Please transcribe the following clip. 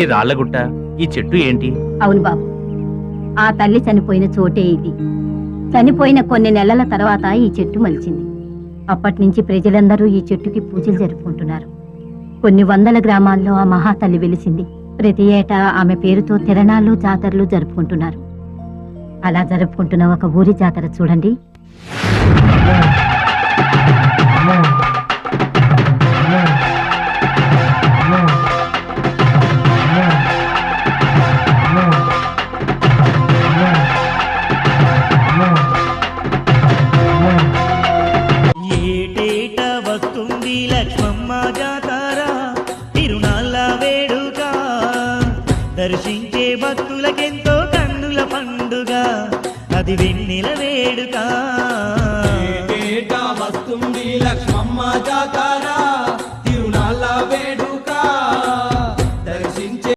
ఈ రాళ్ళగుట్ట, ఈ చెట్టు ఏంటి? అవును బాబు, ఆ తల్లి చనిపోయిన చోటే ఇది. చనిపోయిన కొన్ని నెలల తర్వాత ఈ చెట్టు మలిచింది. అప్పటి నుంచి ప్రజలందరూ ఈ చెట్టుకి పూజలు జరుపుకుంటున్నారు. కొన్ని వందల గ్రామాల్లో ఆ మహాతల్లి వెలిసింది. ప్రతి ఏటా ఆమె పేరుతో తిరణాలు, జాతరలు జరుపుకుంటున్నారు. అలా జరుపుకుంటున్న ఒక ఊరి జాతర చూడండి. ఏటేటా వస్తుంది లక్ష్మమ్మ జాతర, తిరునాళ్ళ వేడుక, దర్శించే భక్తులకెంతో కన్నుల పండుగ, అది వెన్నెల వేడుక. ఏటేటా వస్తుంది లక్ష్మమ్మ జాతర, తిరునాళ్ళ వేడుక.